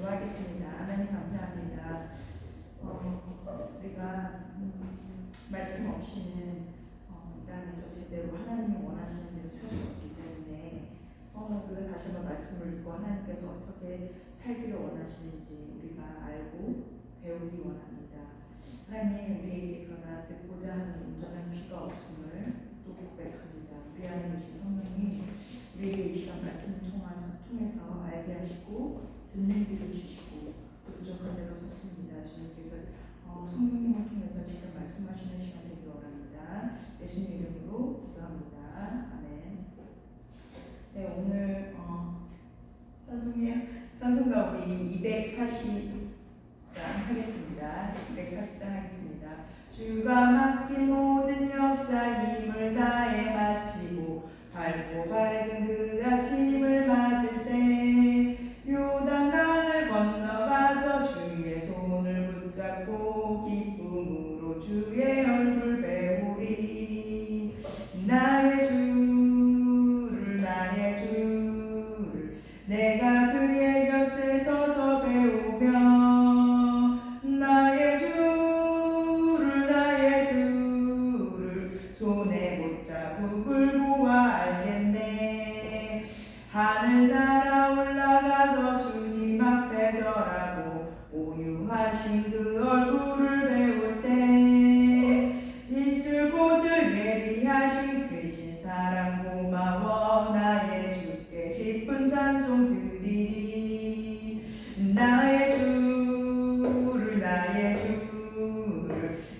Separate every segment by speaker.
Speaker 1: 기도하겠습니다. 하나님 감사합니다. 우리가 말씀 없이는 이 땅에서 제대로 하나님이 원하시는 대로 살 수 없기 때문에 우리가 다시 한번 말씀을 듣고 하나님께서 어떻게 살기를 원하시는지 우리가 알고 배우기 원합니다. 하나님, 우리에게 그러나 듣고자 하는 온전한 귀가 없음을 또 고백합니다. 우리 안에 계신 성령이 우리에게 이 시간 말씀을 통해서 알게 하시고 듣는 귀를 주시고 또 부족한 데가 섰습니다. 주님께서 성령님을 통해서 지금 말씀하시는 시간 되기 원합니다. 예수님 이름으로 기도합니다. 아멘. 네, 오늘 찬송가 우리 240장 하겠습니다. 240장 하겠습니다. 주가 맡긴 모든 역사 힘을 다해 마치고 밝고 밝은 그 아침을 맞을 때 요단강을 건너가서 주의 손을 붙잡고 기쁨으로 주의 얼굴 배우리. 나의 주를 내가 그의 곁에 서서 배우며 나의 주를 손에 못자국을 보아 알겠네. 하늘 날아 올라가서 주님 앞에 절하고 온유하신 그 얼굴을 배울 때 있을 곳을 예비하신 크신 사랑 고마워. 나의 주께 기쁜 찬송 드리리. 나의 주를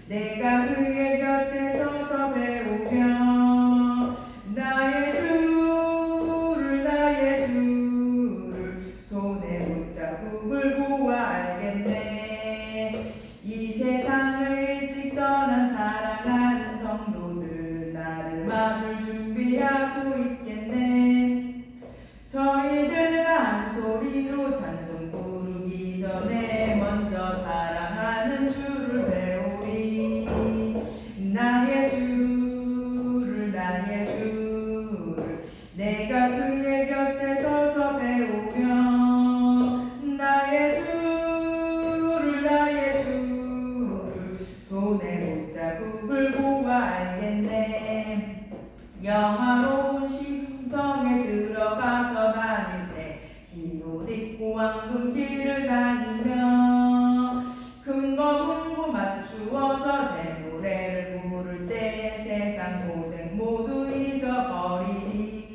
Speaker 1: 내가 그의 곁에 서서 배우며 나의 주를 손에 못자국을 보아 알겠네. 이 세상을 일찍 떠난 사랑하는 성도들은 나를 맞을 준비하고 있겠네. 저희들과 한 소리로 찬송 부르기 전에 먼저 사랑하는 주를 배우리. 나의 주를 내가 그의 곁에 서서 배우며 나의 주를 손에 못자국을 보아 알겠네. 영화로운 시성에 들어가서 다닐 때 흰 옷 입고 황금길을 다니며 금고 맞추어서 새 노래를 부를 때 세상 고생 모두 잊어버리리.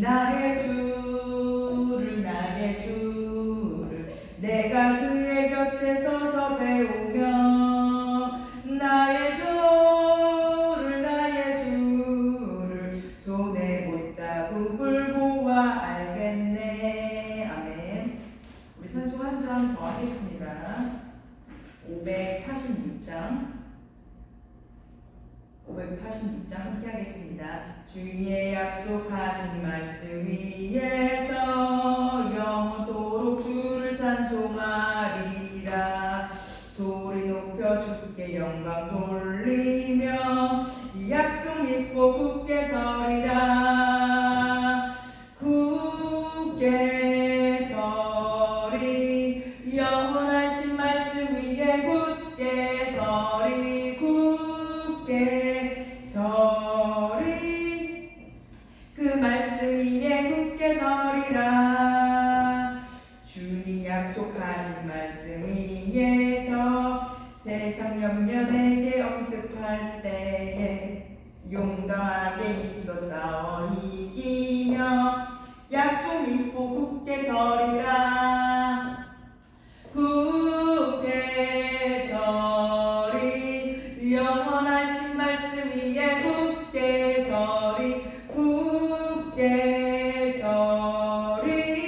Speaker 1: 나의 주를 내가 그의 곁에 서서 배우며 나의 주를 손에 못자국을 보아 알겠네. 아멘. 우리 찬송 한 장 더 하겠습니다. 546장 함께 하겠습니다. 주의 약속하신 말씀 위에서 영원토록 주를 찬송하리라. 소리 높여 주께 영광 돌리며 약속 믿고 굳게 서리라. 굳게 서리. 영원하신 말씀 위에 굳게 서리. 굳게 서리. 그 말씀 위에 굳게 서리라. 주님 약속하신 말씀 위에서 세상 염려 내게 엄습할 때에 용감하게 힘써 싸워 이기며 약속 믿고 굳게 서리라. 굳게 서리. 영원하신 말씀 위에 굳게 서리. 굳게 서리.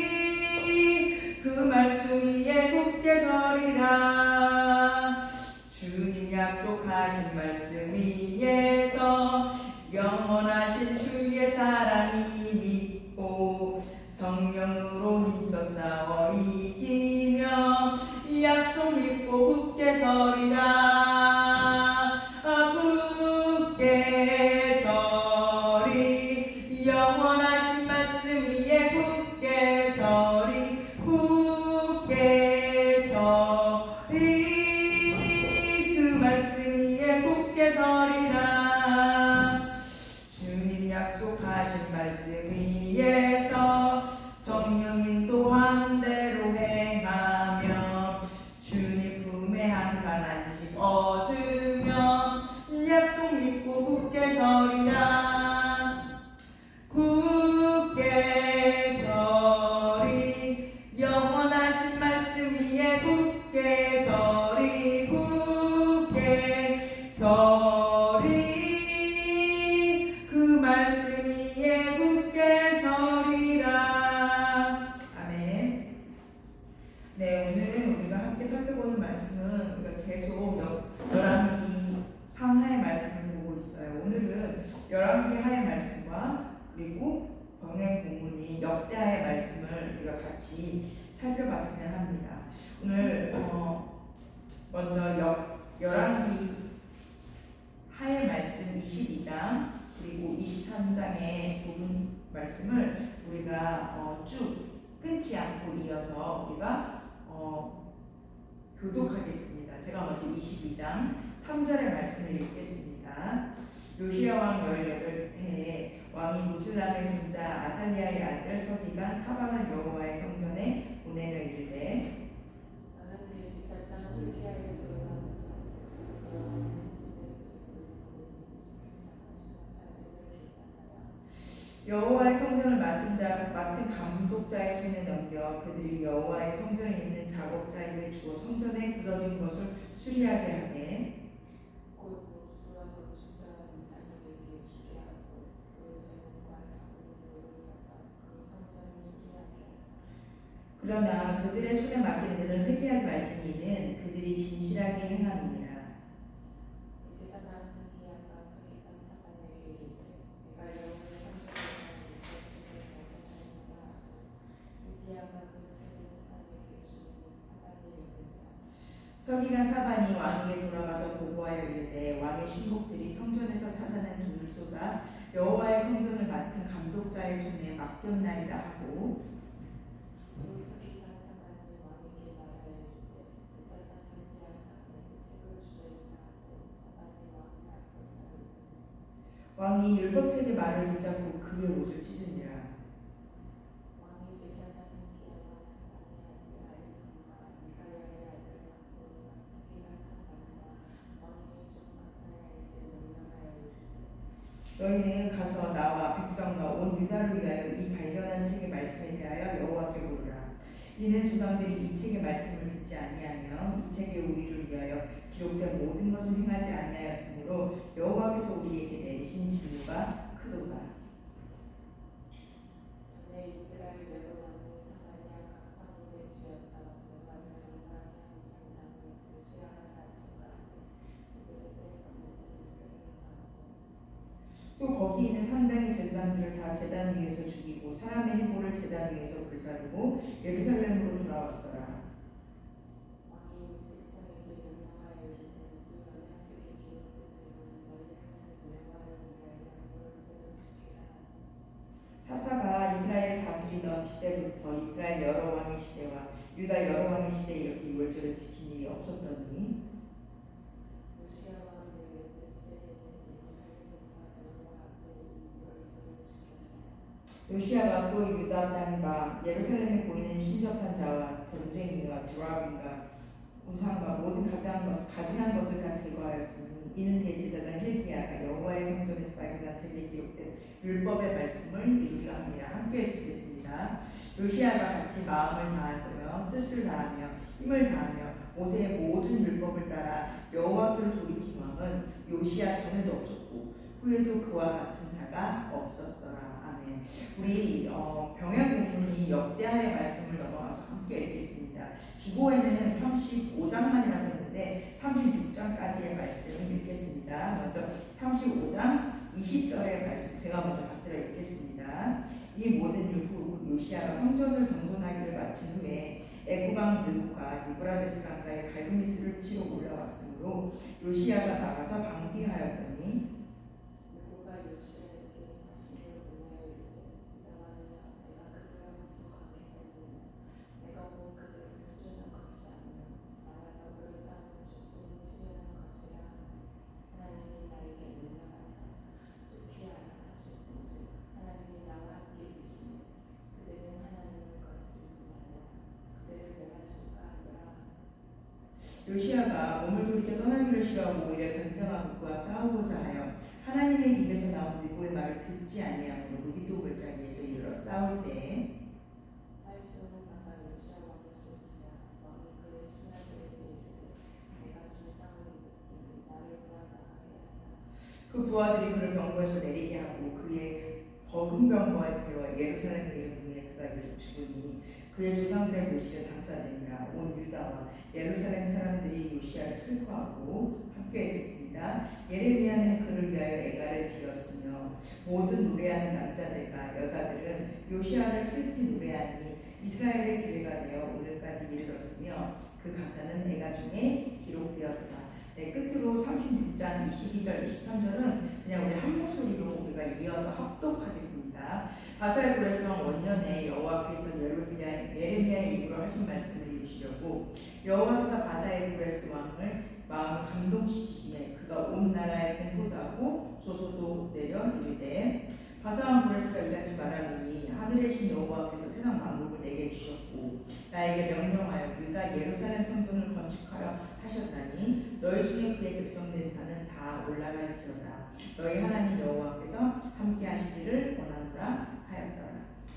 Speaker 1: 그 말씀 위에 굳게 서리라. 주님 약속하신 말씀 위에서 영원하신 주의 사랑이 믿고 성령으로 힘써 싸워 이기며 약속 믿고 굳게 서리라. 굳게 서리. 영원하신 말씀 위에 굳게 서리. 굳게 약속하신 말씀 위에서 성령 인도하는 대로 행하며 주님 품에 항상 안식 얻으며 약속 믿고 굳게 서리라. 굳게 서리 영원하신 말씀 위에 굳게 서리 굳게 서리 그 말씀 위에 굳게 서리라. 아멘. 네, 오늘 우리가 함께 살펴보는 말씀은 우리가 계속 열왕기 상하의 말씀을 보고 있어요. 오늘은 열왕기 하의 말씀과 그리고 병행 본문인 역대하의 말씀을 우리가 같이 살펴봤으면 합니다. 오늘 먼저 열왕기 하의 말씀 22장 그리고 23장의 부분 말씀을 우리가 쭉 끊지 않고 이어서 우리가 교독하겠습니다. 제가 먼저 22장 3절의 말씀을 읽겠습니다. 요시야 왕 18해에 왕이 무술람의 손자 아살리아의 아들 서기관 사반을 여호와의 성전에 보내며 이르되
Speaker 2: 나는 네 제사장 힐기야의 돌아가면서 여호와의
Speaker 1: 여호와의 성전을 맡은 감독자의 손에 넘겨 그들이 여호와의 성전에 있는 작업자에게 주어 성전에 부서진 것을 수리하게 하되
Speaker 2: 곧 목수와 건축자와 이사님에게 주게 하고 그의 재물과 다그는 사서 그 성전을 수리하게 하라.
Speaker 1: 그러나 그들의 손에 맡기는 것을 회개하지 말지니는 그들이 진실하게 행함이니라.
Speaker 2: 제사장 힐기야가 서기관 사반에게 이르되 내가 여호와의 성전에서 힐기야가 그 책을 사반에게 주니 사반이 이르되
Speaker 1: 서기관 사반이 왕에게 돌아가서 보고하여 이르되 왕의 신복들이 성전에서 찾아낸 돈을 쏟아 여호와의 성전을 맡은 감독자의 손에 맡겼나이다 하고
Speaker 2: 그 서기관 사반이 왕에게 말하여 이르되 제사장 힐기야가 그 책을 주려니까 하고 사반이 왕의 앞에서 이르되
Speaker 1: 왕이 율법책의 말을 붙잡고 그의 옷을 찢으니라.
Speaker 2: 왕이 제사장 힐기야와 사반의 아들 아히감과 미가야의 아들 학도와 서기관 사반과 왕의 시종 마사야에게 명령하여 이르되
Speaker 1: 너희는 가서 나와 백성과 온 유다를 위하여 이 발견한 책의 말씀에 대하여 여호와께 물으라. 이는 조상들이 이 책의 말씀을 듣지 아니하며 이 책에 우리를 위하여 기록된 모든 것을 행하지 아니하였으므로 여호와께서 우리에게 내리신 진노가 크도다.
Speaker 2: 전에 이스라엘 여로왕이 사마리아 각 성읍에 지어서 여호와를 영광케 한 산당을 요시야가 다진 가운데 그들의 세컨들을 행하고
Speaker 1: 또 거기 있는 상당의 제사장들을 다 제단 위에서 죽이고 사람의 해골을 제단 위에서 불사르고 예루살렘으로 돌아왔더라.
Speaker 2: 왕이 백성에게 명령하여 이르되 이 언약책에 기록된 대로는 너희 하나님 여호와를 위하여 무릇대로 지키라 하니
Speaker 1: 사사가 이스라엘을 다스리던 시대부터 이스라엘 여러 왕의 시대와 유다 여러 왕의 시대에 이렇게 유월절을 지킨 일이 없었더니
Speaker 2: 요시야 왕 18째 해에 예루살렘에서 여호와 앞에 이 유월절을 지켰느니라.
Speaker 1: 요시야가 또 유다 땅과 예루살렘에 보이는 신접한 자와 전쟁이와 드랍인과 우상과 모든 가증한 것을 다 제거하였으니 이는 대제사장 힐기야가 여호와의 성전에서 발견한 책에 기록된 율법의 말씀을 이루려 함이라. 함께 읽겠습니다. 요시야가 같이 마음을 다하며 뜻을 다하며 힘을 다하며 모세의 모든 율법을 따라 여호와께로 돌이킨 왕은 요시야 전에도 없었고 후에도 그와 같은 자가 없었더라. 아멘. 우리 병행 본문이 역대하의 말씀을 넘어가서 함께 읽겠습니다. 주보에는 35장만이라고 했는데 36장까지의 말씀 읽겠습니다. 먼저 35장 20절의 말씀 제가 먼저 받들어 읽겠습니다. 이 모든 일 후 요시야가 성전을 정돈하기를 마친 후에 애굽왕 느고가 유브라데스 강가에 갈그미스를 치러 올라왔으므로 요시야가 나가서 방비하였더니
Speaker 2: 느고가 요시야에게 사십리를 보내어 이르되 이방하여 내가 그들과 무슨 관계가 있느냐 내가 곧 그들을 치르는 것이 아니요 나와 더불어 싸우는 족속을 치르는 것이라 하나님이 나에게 명령하사 속히 하라 하셨은즉
Speaker 1: 요시야가 몸을 돌이켜 떠나기를 싫어하고 오히려 변장하고 그와 싸우고자 하여 하나님의 입에서 나온 느보의 말을 듣지 아니하므로 무기도 골짜기에서 이르러 싸울 때에
Speaker 2: 말씀은 사가 요시야 왕의 소지야 왕이 그의 신하들에게 이르되 내가 중상을 입었으니 나를 불안하게 하라.
Speaker 1: 그 부하들이 그를 병거에서 내리게 하고 그의 버금병거에 태워 예루살렘에 이른 후에 그가 죽으니 그의 조상들의 묘실에 장사되니라. 온 유다와 예루살렘 사람들이 요시야를 슬퍼하고 함께 읽겠습니다. 예레미야는 그를 위하여 애가를 지었으며 모든 노래하는 남자들과 여자들은 요시야를 슬피 노래하니 이스라엘의 기회가 되어 오늘까지 이르렀으며 그 가사는 애가 중에 기록되었다. 네, 끝으로 36장 22절 23절은 그냥 우리 한 목소리로 우리가 이어서 합독하겠습니다. 바사의 브레스왕 원년에 여호와께서 예레미야의 입으로 하신 말씀을 이루시려고 여호와께서 바사의 브레스 왕을 마음을 감동시키시매 그가 온 나라에 공포도 하고 조소도 내려 이르되 바사왕 브레스가 이같이 말하노니 하늘의 신 여호와께서 세상 만국을 내게 주셨고 나에게 명령하여 유다 예루살렘 성전을 건축하여 하셨다니 너희 중에 그의 백성된 자는 다 올라갈지어다. 너희 하나님 여호와께서 함께 하시기를 원하노라 하였더라.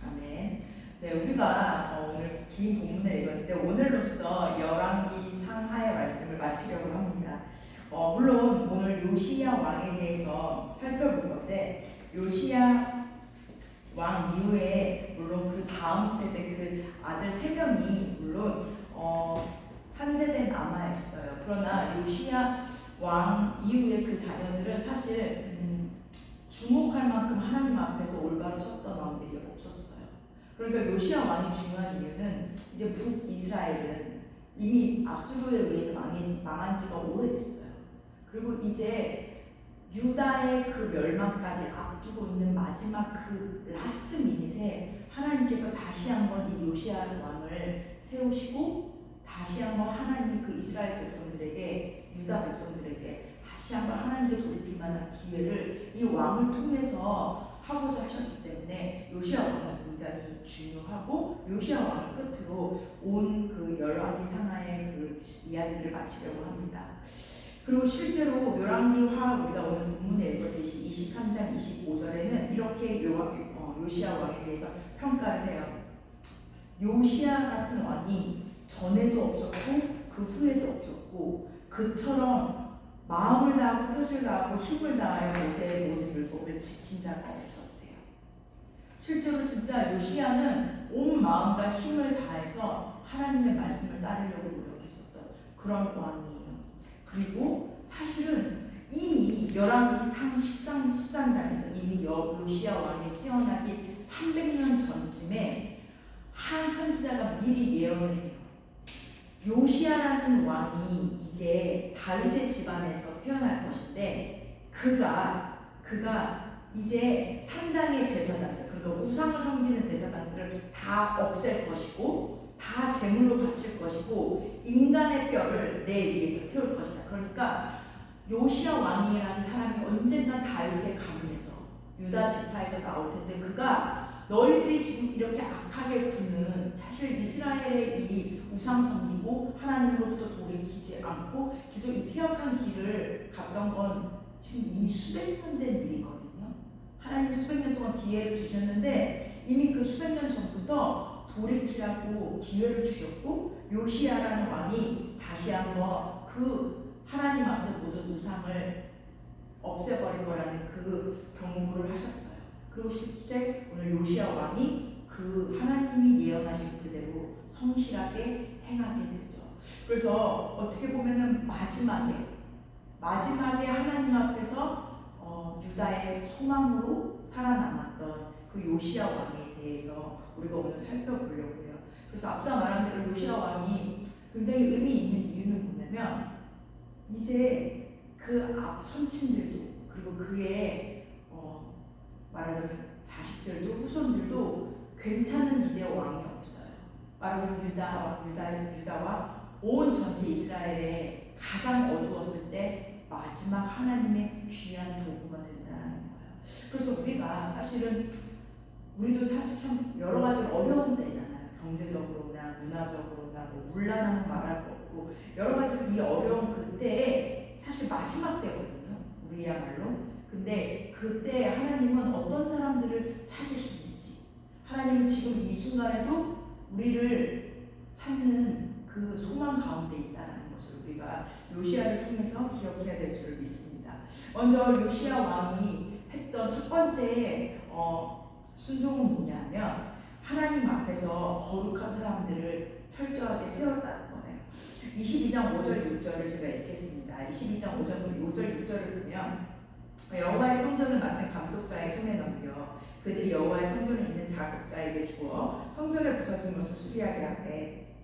Speaker 1: 아멘. 네, 우리가 오늘 긴 본문을 읽었는데 오늘로써 열왕기 상하의 말씀을 마치려고 합니다. 물론 오늘 요시야 왕에 대해서 살펴볼 건데 요시야 왕 이후에 물론 그 다음 세대 그 아들 3명이 물론 한 세대 남아 있어요. 그러나 요시야 왕 이후에 그 자녀들은 사실 주목할 만큼 하나님 앞에서 올바로 섰던 왕들이 없었어요. 그러니까 요시야 왕이 중요한 이유는 이제 북이스라엘은 이미 아수르에 의해서 망한 지가 오래됐어요. 그리고 이제 유다의 그 멸망까지 앞두고 있는 마지막 그 라스트 미닛에 하나님께서 다시 한번 이 요시야 왕을 세우시고 다시 한번 하나님이 그 이스라엘 백성들에게 유다 백성들에게 다시 한번 하나님께 돌이킬 만한 기회를 이 왕을 통해서 하고자 하셨기 때문에 요시야 왕은 굉장히 중요하고 요시야 왕을 끝으로 온 그 열왕기 상하의 그 이야기들을 마치려고 합니다. 그리고 실제로 열왕기하 우리가 오늘 본문에 읽었듯이 23장 25절에는 이렇게 요시야 왕에 대해서 평가를 해요. 요시야 같은 왕이 전에도 없었고 그 후에도 없었고 그처럼 마음을 다하고 뜻을 다하고 힘을 다하여 모세의 모든 율법을 지킨 자가 없었대요. 실제로 진짜 요시야는 온 마음과 힘을 다해서 하나님의 말씀을 따르려고 노력했었던 그런 왕이에요. 그리고 사실은 이미 열왕기 상 13장에서 이미 요시야 왕이 태어나기 300년 전쯤에 한 선지자가 미리 예언을 해요. 요시야라는 왕이 이제 다윗의 집안에서 태어날 것인데 그가 이제 산당의 제사장들 그러니까 우상을 섬기는 제사장들을 다 없앨 것이고 다 제물로 바칠 것이고 인간의 뼈를 내 위에서 태울 것이다. 그러니까 요시야 왕이라는 사람이 언젠가 다윗의 가문에서 유다 지파에서 나올 텐데 그가 너희들이 지금 이렇게 악하게 구는 사실 이스라엘의 이 우상 섬기고 하나님으로부터 돌이키지 않고 계속 이 폐역한 길을 갔던 건 지금 이미 수백 년 된 일이거든요. 하나님 수백 년 동안 기회를 주셨는데 이미 그 수백 년 전부터 돌이키라고 기회를 주셨고 요시야라는 왕이 다시 한번 그 하나님 앞에 모든 우상을 없애버릴 거라는 그 경고를 하셨어요. 그리고 실제 오늘 요시야 왕이 그 하나님이 예언하신 그대로 성실하게 행하게 되죠. 그래서 어떻게 보면은 마지막에 하나님 앞에서 유다의 소망으로 살아남았던 그 요시야 왕에 대해서 우리가 오늘 살펴보려고 해요. 그래서 앞서 말한 대로 요시야 왕이 굉장히 의미 있는 이유는 뭐냐면 이제 그 앞 선친들도 그리고 그의 말하자면 자식들도 후손들도 괜찮은 이제 왕이 없어요. 말하자면 유다와 온 전체 이스라엘에 가장 어두웠을 때 마지막 하나님의 귀한 도구가 된다는 거예요. 그래서 우리도 사실 참 여러 가지 어려운 때잖아요. 경제적으로나 문화적으로나 뭐 문란하면 말할 거 어렵고 여러 가지 이 어려운 그때에 사실 마지막 때거든요. 우리야말로. 근데 그때 하나님은 어떤 사람들을 찾으시는지, 하나님은 지금 이 순간에도 우리를 찾는 그 소망 가운데 있다는 것을 우리가 요시야를 통해서 기억해야 될 줄 믿습니다. 먼저 요시야 왕이 했던 첫 번째 순종은 뭐냐면 하나님 앞에서 거룩한 사람들을 철저하게 세웠다는 거예요. 22장 5절 6절을 제가 읽겠습니다. 22장 5절 6절을 보면 여호와의 성전을 맡은 감독자의 손에 넘겨 그들이 여호와의 성전에 있는 작업자에게 주어 성전에 부서진 것을 수리하게 하되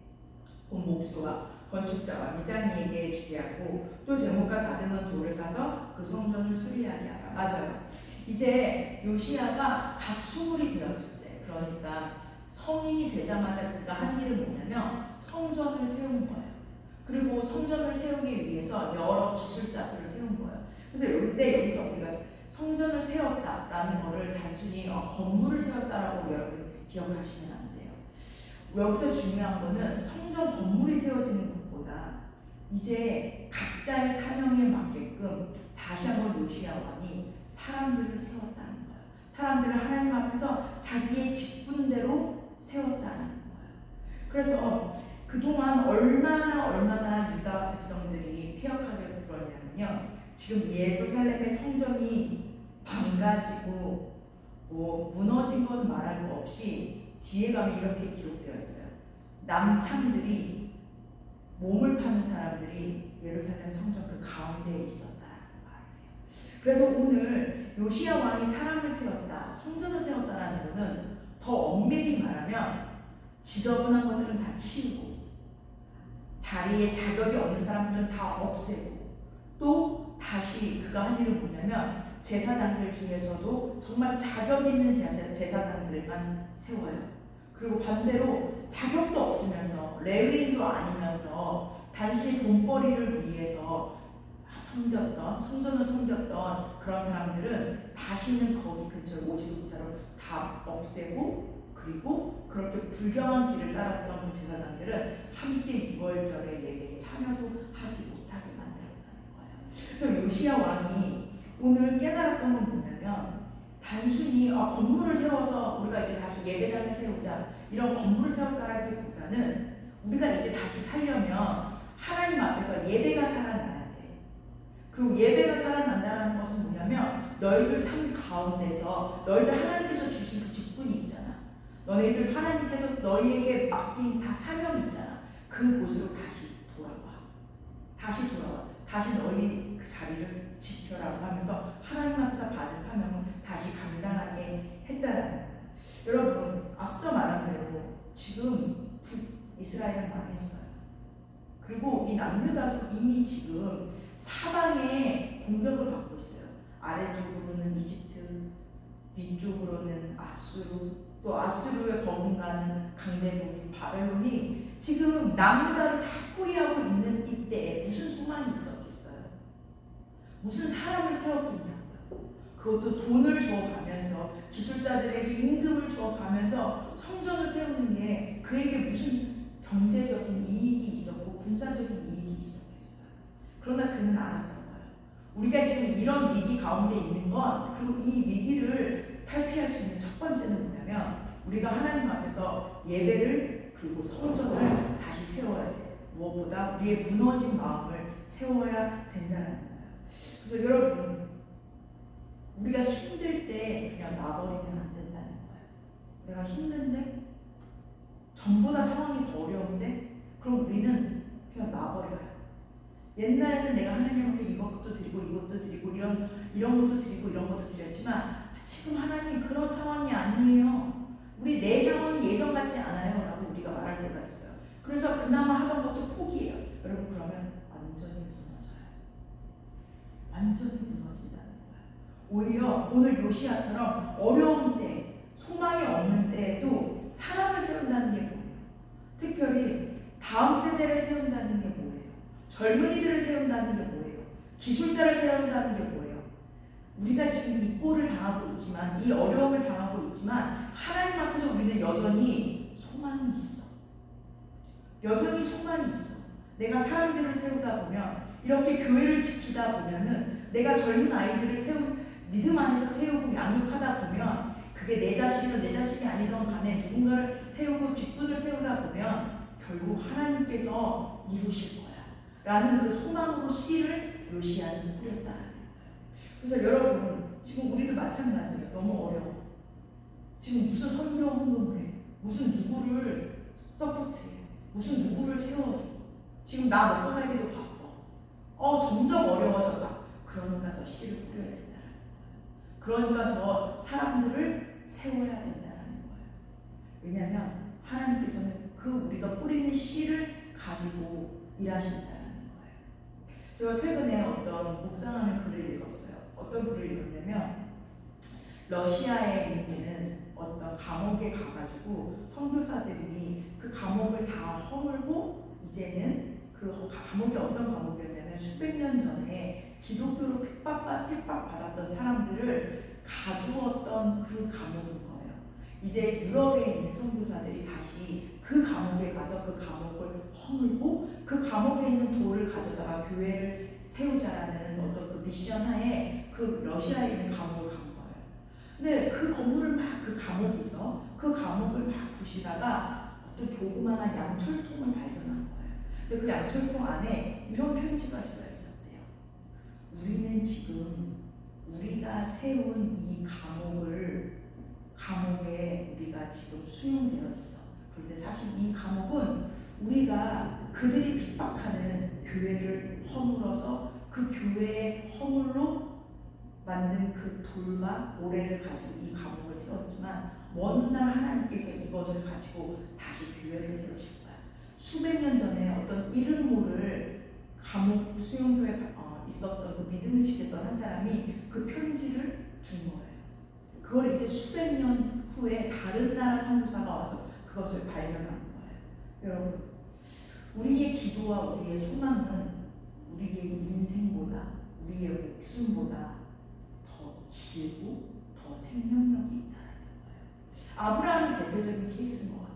Speaker 1: 본 목수와 건축자와 미장이에게 주게 하고 또 제목과 다듬은 돌을 사서 그 성전을 수리하게 하라. 맞아요. 이제 요시야가 갓 스물이 되었을 때, 그러니까 성인이 되자마자 그가 한 일은 뭐냐면 성전을 세운 거예요. 그리고 성전을 세우기 위해서 여러 기술자들을 세운 거예요. 그래서 여기서 우리가 성전을 세웠다라는 거를 단순히 건물을 세웠다라고 여러분 기억하시면 안 돼요. 여기서 중요한 거는 성전 건물이 세워지는 것보다 이제 각자의 사명에 맞게끔 다시 한번 요시야 왕이 사람들을 세웠다는 거예요. 사람들을 하나님 앞에서 자기의 직분대로 세웠다는 거예요. 그래서 그동안 얼마나 유다 백성들이 폐역하게 굴었냐면요. 지금 예루살렘의 성전이 망가지고 무너진 건 말할 거 없이 뒤에 가면 이렇게 기록되어 있어요. 남창들이 몸을 파는 사람들이 예루살렘 성전 그 가운데에 있었다는 말이에요. 그래서 오늘 요시야 왕이 사람을 세웠다, 성전을 세웠다라는 것은 더 엄밀히 말하면 지저분한 것들은 다 치우고 자리에 자격이 없는 사람들은 다 없애고 또 다시 그가 한 일은 뭐냐면 제사장들 중에서도 정말 자격 있는 제사장들만 세워요. 그리고 반대로 자격도 없으면서 레위인도 아니면서 단순히 돈벌이를 위해서 성전을 섬겼던 그런 사람들은 다시는 거기 근처에 오지도 못하도록 다 없애고, 그리고 그렇게 불경한 길을 따랐던 그 제사장들은 함께 6월절의 예배에 참여도 하지 못하게 만들었다는 거예요. 그래서 요시야 왕이 오늘 깨달았던 건 뭐냐면 단순히 건물을 세워서 우리가 이제 다시 예배당을 세우자 이런 건물을 세웠다라기보다는 우리가 이제 다시 살려면 하나님 앞에서 예배가 살아나야 돼. 그리고 예배가 살아난다는 것은 뭐냐면 너희들 삶 가운데서 너희들 하나님께서 주신 그 직분이 있잖아. 너희들 하나님께서 너희에게 맡긴 다 사명이 있잖아. 그곳으로 다시 돌아와. 다시 너희 그 자리를 지켜라고 하면서 하나님 앞에서 받은 사명을 다시 감당하게 했다라는 거예요. 여러분, 앞서 말한 대로 지금 북이스라엘은 망했어요. 그리고 이 남유다도 이미 지금 사방에 공격을 받고 있어요. 아래쪽으로는 이집트, 위쪽으로는 아수르, 또 아수르에 버금가는 강대국인 바벨론이 지금 남유다를 다 포위하고 있는 이때에 무슨 소망이 있었겠어요? 무슨 사람을 세웠겠냐고요. 그것도 돈을 줘가면서 기술자들에게 임금을 줘가면서 성전을 세우는 게 그에게 무슨 경제적인 이익이 있었고 군사적인 이익이 있었겠어요. 그러나 그는 알았던 거예요. 우리가 지금 이런 위기 가운데 있는 건, 그리고 이 위기를 탈피할 수 있는 첫 번째는 뭐냐면 우리가 하나님 앞에서 예배를 그리고 성전을 다시 세워야 돼. 무엇보다 우리의 무너진 마음을 세워야 된다는 거예요. 그래서 여러분, 우리가 힘들 때 그냥 놔버리면 안 된다는 거예요. 내가 힘든데 전보다 상황이 더 어려운데 그럼 우리는 그냥 놔버려요. 옛날에는 내가 하나님 앞에 이것도 드리고 이것도 드리고 이런 것도 드리고 이런 것도 드렸지만 지금 하나님 그런 상황이 아니에요. 우리 내 상황이 예전 같지 않아요 라고 우리가 말할 때가 있어요. 그래서 그나마 하던 것도 포기해요. 여러분, 그러면 완전히 무너진다는 거예요. 오히려 오늘 요시야처럼 어려운 때, 소망이 없는 때에도 사람을 세운다는 게 뭐예요? 특별히 다음 세대를 세운다는 게 뭐예요? 젊은이들을 세운다는 게 뭐예요? 기술자를 세운다는 게 뭐예요? 우리가 지금 이 꼴을 당하고 있지만, 이 어려움을 당하고 있지만 하나님 앞에서 우리는 여전히 소망이 있어. 내가 사람들을 세우다 보면 이렇게 교회를 지키다 보면은 내가 젊은 아이들을 믿음 안에서 세우고 양육하다 보면 그게 내 자식이든 내 자식이 아니든 간에 누군가를 세우고 직분을 세우다 보면 결국 하나님께서 이루실 거야 라는 그 소망으로 씨를 요시야는 뿌렸다는 거예요. 그래서 여러분 지금 우리도 마찬가지예요. 너무 어려워. 지금 무슨 선교 운동을 해, 무슨 누구를 서포트해, 무슨 누구를 세워줘. 지금 나 먹고 살기도 바빠. 점점 어려워져가. 그러니까 더 씨를 뿌려야 된다는 거예요. 그러니까 더 사람들을 세워야 된다는 거예요. 왜냐하면 하나님께서는 그 우리가 뿌리는 씨를 가지고 일하신다는 거예요. 제가 최근에 어떤 묵상하는 글을 읽었어요. 어떤 글을 읽었냐면 러시아에 있는 어떤 감옥에 가가지고 선교사들이 그 감옥을 다 허물고 이제는 그 감옥이 어떤 감옥이었냐면 수백 년 전에 기독교로 핍박받았던 사람들을 가두었던 그 감옥인 거예요. 이제 유럽에 있는 선교사들이 다시 그 감옥에 가서 그 감옥을 허물고 그 감옥에 있는 돌을 가져다가 교회를 세우자라는 어떤 그 미션 하에 그 러시아에 있는 감옥을 간 거예요. 근데 그 건물을 막 그 감옥이죠. 그 감옥을 막 부시다가 어떤 조그마한 양철통을 발견한 거예요. 근데 그 양철통 안에 이런 편지가 써 있었대요. 우리는 지금 우리가 세운 이 감옥에 우리가 지금 수용되어 있어. 그런데 사실 이 감옥은 우리가 그들이 핍박하는 교회를 허물어서 그 교회의 허물로 만든 그 돌과 모래를 가지고 이 감옥을 세웠지만 먼 날 하나님께서 이것을 가지고 다시 교회를 세우실 거야. 수백 년 전에 어떤 이름 모를 감옥 수용소에 있었던 그 믿음을 지켰던 한 사람이 그 편지를 준 거예요. 그걸 이제 수백 년 후에 다른 나라 선교사가 와서 그것을 발견한 거예요. 여러분, 우리의 기도와 우리의 소망은 우리의 인생보다 우리의 목숨보다 더 길고 더 생명력이 있다는 거예요. 아브라함이 대표적인 케이스인 것 같아요.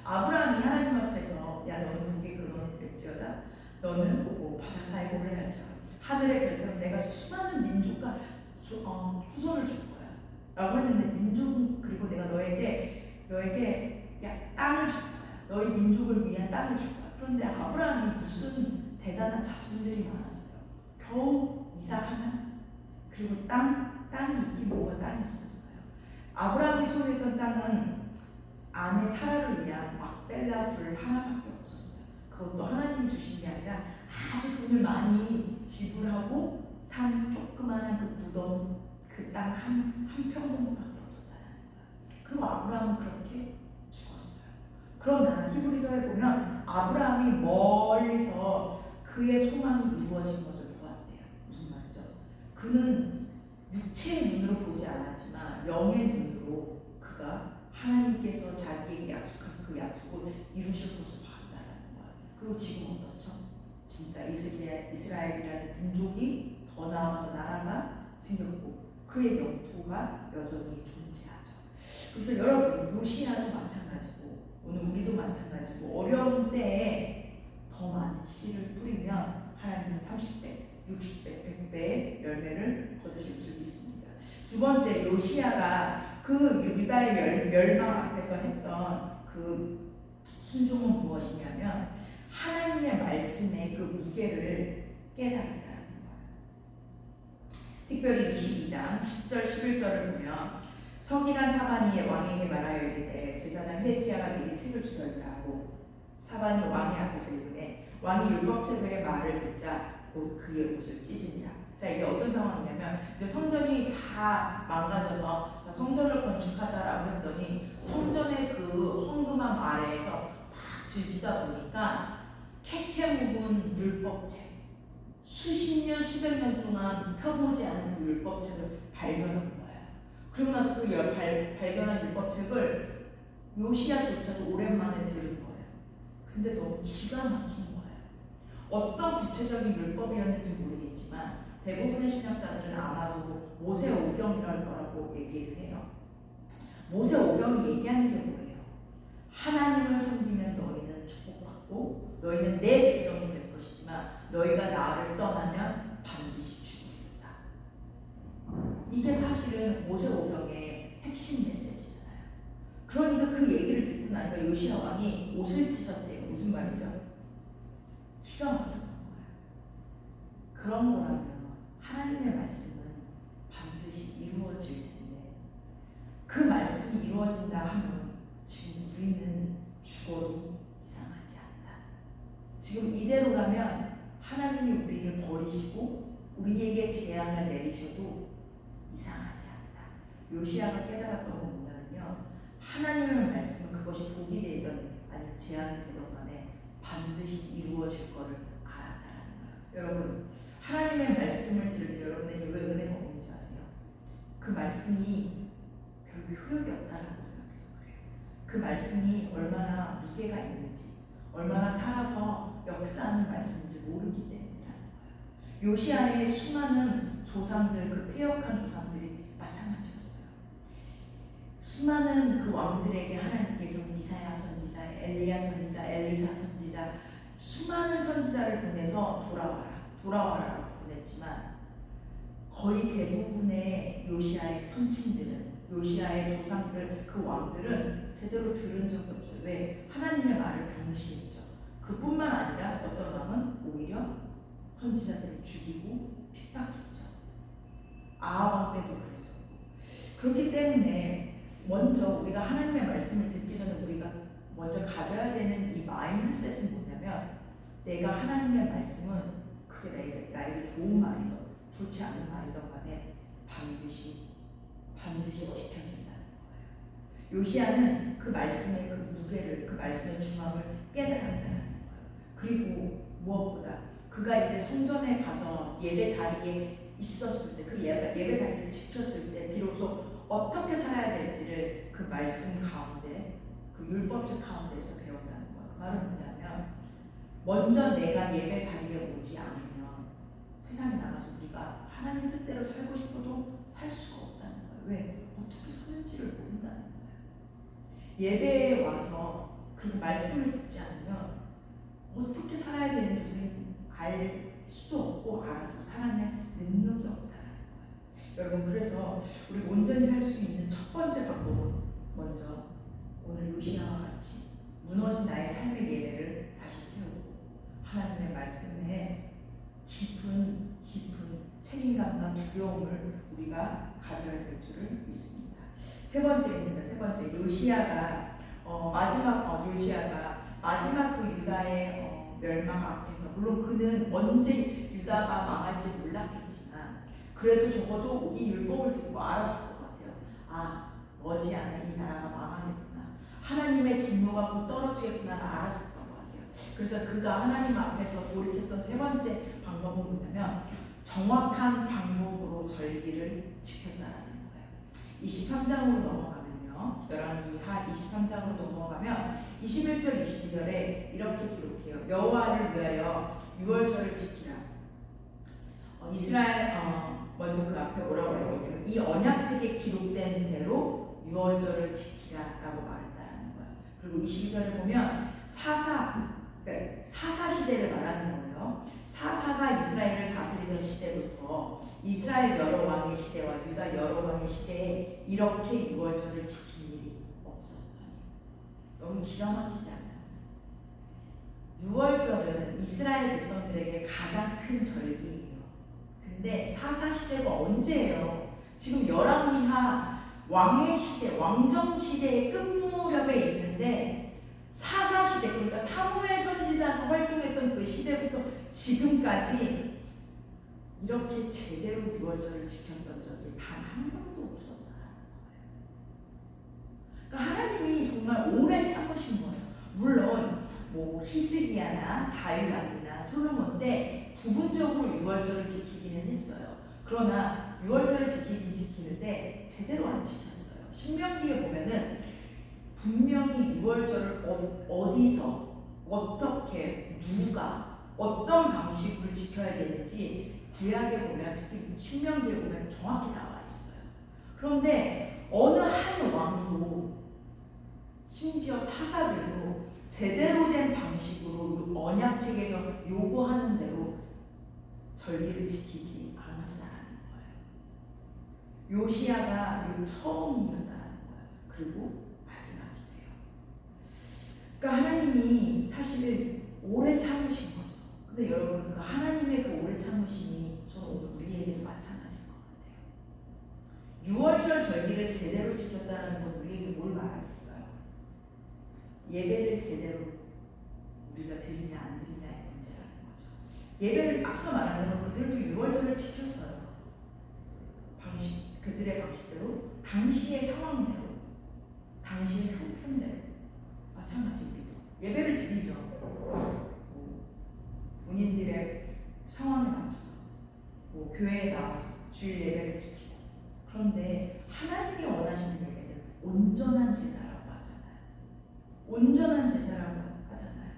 Speaker 1: 아브라함이 하나님 앞에서 야 너는 목에 근원이 될지어다 너는 바닷가에 모래알처럼 하늘의 별처럼 내가 수많은 민족과 후손을 줄 거야 라고 했는데 민족은 그리고 내가 너에게 땅을 줄 거야. 너희 민족을 위한 땅을 줄 거야. 그런데 아브라함이 무슨 대단한 자손들이 많았어요. 겨우 이삭 하나 그리고 땅이 있긴 뭐가 땅이 있었어요. 아브라함이 소유했던 땅은 아내 사라를 위한 막벨라 굴 하나밖에 없었어요. 그것도 하나님이 주신 게 아니라 아주 돈을 많이 지불하고 산 조그마한 그 무덤 그 땅 한 평 정도밖에 없었다는 거예요. 그리고 아브라함은 그렇게 죽었어요. 그러나 히브리서에 보면 아브라함이 멀리서 그의 소망이 이루어진 것을 보았대요. 무슨 말이죠? 그는 육체의 눈으로 보지 않았지만 영의 눈으로 그가 하나님께서 자기에게 약속한 그 약속을 이루실 것을 봤다는 거예요. 그리고 지금 어떻죠? 진짜 이스라엘이라는 민족이 더 나아가서 나라가 생겼고 그의 영토가 여전히 존재하죠. 그래서 여러분 요시야도 마찬가지고 오늘 우리도 마찬가지고 어려운 때에 더 많은 씨를 뿌리면 하나님은 30배, 60배, 100배의 열매를 거두실 줄 믿습니다. 두 번째 요시야가 그 유다의 멸망 앞에서 했던 그 순종은 무엇이냐면 하나님의 말씀의 그 무게를 깨달았다는 거예요. 특별히 22장 10절 11절을 보면 서기관 사반이 왕에게 말하여 이르되 제사장 hilki야가 내게 책을 주었다 하고 사반이 왕의 앞에서 이르되 왕이 율법책의 말을 듣자 곧 그의 옷을 찢으니라. 자, 이게 어떤 상황이냐면 이제 성전이 다 망가져서 자, 성전을 건축하자라고 했더니 성전의 그 헌금한 아래에서 막 뒤지다 보니까 캐캐 묵은 율법책 수십 년 수백 년 동안 펴보지 않은 그 율법책을 발견한 거예요. 그리고 나서 그 발견한 율법책을 요시야조차도 오랜만에 들은 거예요. 근데 너무 기가 막힌 거예요. 어떤 구체적인 율법이었는지 모르겠지만 대부분의 신학자들은 아마도 모세오경이랄 거라고 얘기를 해요. 모세오경이 얘기하는 게 뭐예요? 하나님을 섬기면 너희는 축복받고 너희는 내 백성이 될 것이지만 너희가 나를 떠나면 반드시 죽으리라. 이게 사실은 모세오경의 핵심 메시지잖아요. 그러니까 그 얘기를 듣고 나니까 요시야 왕이 옷을 찢었대요. 무슨 말이죠? 기가 막혔던 거예요. 그런 거라면 하나님의 말씀은 반드시 이루어질 텐데 그 말씀이 이루어진다 하면 지금 우리는 죽어도 이상하지 않다. 지금 이대로라면 하나님이 우리를 버리시고 우리에게 재앙을 내리셔도 이상하지 않다. 요시야가 깨달았던 건 뭐냐면요, 하나님의 말씀은 그것이 복이 되든 아니면 재앙이 되든 간에 반드시 이루어질 거를 알았다는 거예요. 여러분, 하나님의 말씀을 들을 때 여러분에게 왜 은혜가 오는지 아세요? 그 말씀이 별로 효력이 없다라고 생각해서 그래요. 그 말씀이 얼마나 무게가 있는지, 얼마나 살아서 역사하는 말씀인지 모르기 때문이라는 거예요. 요시야의 수많은 조상들, 그 패역한 조상들이 마찬가지였어요. 수많은 그 왕들에게 하나님께서 이사야 선지자, 엘리야 선지자, 엘리사 선지자, 수많은 선지자를 보내서 돌아와라라고 보냈지만 거의 대부분의 요시야의 선친들은, 요시야의 조상들, 그 왕들은 제대로 들은 적이 없어요. 왜? 하나님의 말을 경시했죠. 그뿐만 아니라 어떤 왕은 오히려 선지자들을 죽이고 핍박했죠. 아합 왕 때도 그랬었고. 그렇기 때문에 먼저 우리가 하나님의 말씀을 듣기 전에 우리가 먼저 가져야 되는 이 마인드셋은 뭐냐면, 내가 하나님의 말씀은 그게 나에게 좋은 말이든 좋지 않은 말이든 간에 반드시 지켜진다는 거예요. 요시야는 그 말씀의 그 무게를, 그 말씀의 중함을 깨달았다는 거예요. 그리고 무엇보다 그가 이제 성전에 가서 예배 자리에 있었을 때, 그 예배 자리를 지켰을 때 비로소 어떻게 살아야 될지를 그 말씀 가운데, 그 율법책 가운데에서 배웠다는 거예요. 그 말은 뭐냐면, 먼저 내가 예배 자리에 오지 않으면 세상에 나가서 우리가 하나님 뜻대로 살고 싶어도 살 수가 없다는 거예요. 왜? 어떻게 사는지를 모른다는 거예요. 예배에 와서 그 말씀을 듣지 않으면 어떻게 살아야 되는지 우리는 알 수도 없고 알아도 살아낼 능력이 없다는 거예요. 여러분, 그래서 우리 온전히 살 수 있는 첫 번째 방법은 먼저 오늘 요시야와 같이 무너진 나의 삶의 예배를 다시 세우고 하나님의 말씀에 깊은 책임감과 두려움을 우리가 가져야 될 줄을 믿습니다. 세 번째입니다. 세 번째, 요시야가 요시야가 마지막 그 유다의 멸망 앞에서, 물론 그는 언제 유다가 망할지 몰랐겠지만 그래도 적어도 이 율법을 듣고 알았을 것 같아요. 아, 머지않아 이 나라가 망하겠구나, 하나님의 진노가 곧 떨어지겠구나를 알았을 것 같아요. 그래서 그가 하나님 앞에서 돌이켰던 세 번째 방법은 뭐냐면, 정확한 방법으로 절기를 지켰다는 거예요. 23장으로 넘어가면요, 열왕기하 23장으로 넘어가면 21절 22절에 이렇게 기록해요. 여호와를 위하여 유월절을 지키라. 이스라엘 먼저 그 앞에 뭐라고 하냐면, 이 언약책에 기록된 대로 유월절을 지키라라고 말했다는 거예요. 그리고 22절에 보면 사사 시대를 말하는 거예요. 사사가 이스라엘을 다스리던 시대부터 이스라엘 여러 왕의 시대와 유다 여러 왕의 시대에 이렇게 유월절을 지킨 일이 없었다니. 너무 기가 막히지 않아요? 유월절은 이스라엘 백성들에게 가장 큰 절기예요. 근데 사사 시대가 언제예요? 지금 열왕기하 왕의 시대, 왕정 시대의 끝무렵에 있는데, 사사 시대, 그러니까 사무엘 선지자가 활동했던 그 시대부터 지금까지 이렇게 제대로 유월절을 지켰던 적이 단 한 번도 없었다는 거예요. 그러니까 하나님이 정말 오래 참으신 거예요. 물론 뭐 히스기야나 다윗 왕이나 솔로몬 때 부분적으로 유월절을 지키기는 했어요. 그러나 유월절을 지키는데 제대로 안 지켰어요. 신명기에 보면은 분명히 유월절을 어디서 어떻게 누가 어떤 방식으로 지켜야 되는지 구약에 보면, 특히 신명기에 보면 정확히 나와 있어요. 그런데 어느 한 왕도, 심지어 사사들도 제대로 된 방법 방식으로 언약책에서 요구하는 대로 절기를 지키지 않았다라는 거예요. 요시야가 처음이었다라는 거예요. 그리고 마지막이 돼요. 그러니까 하나님이 사실 오래 참으신 거죠. 근데 여러분, 그 하나님의 그 오래 참으심이 저는 오늘 우리에게도 마찬가지인 것 같아요. 6월절 절기를 제대로 지켰다는 건 우리에게 뭘 말하겠어요? 예배를 제대로 우리가 드리냐 안 드리냐의 문제라는 거죠. 예배를 앞서 말한 대로 그들도 6월절을 지켰어요. 그들의 방식대로, 당시의 상황대로, 당시의 형편대로. 마찬가지 우리도 예배를 드리죠. 본인들의 상황에 맞춰서 교회에 나와서 주일 예배를 지키고. 그런데 하나님이 원하시는 예배는 온전한 제사라고 하잖아요. 온전한 제사라고 하잖아요.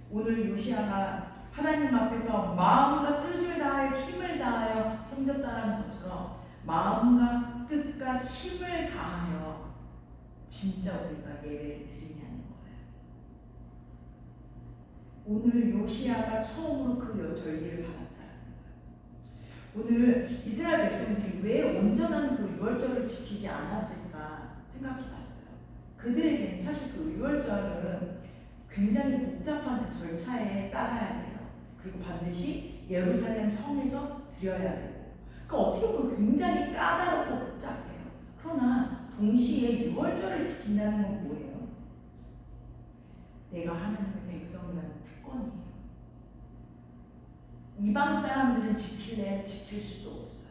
Speaker 1: 오늘 요시야가 하나님 앞에서 마음과 뜻을 다하여 힘을 다하여 섬겼다라는 것처럼 마음과 뜻과 힘을 다하여 진짜 우리가 예배를 드리냐는 거예요. 오늘 요시야가 처음으로 그 절기를 받았다는 거예요. 오늘 이스라엘 백성들이 왜 온전한 그 유월절을 지키지 않았을까 생각해봤어요. 그들에게는 사실 그 유월절은 굉장히 복잡한 그 절차에 따라야 돼요. 그리고 반드시 예루살렘 성에서 드려야 되고. 그러니까 어떻게 보면 굉장히 까다롭고 복잡해요. 그러나 동시에 유월절을 지킨다는 건 뭐예요? 내가 하나님의 백성이라는 특권이에요. 이방 사람들은 지킬래 지킬 수도 없어요.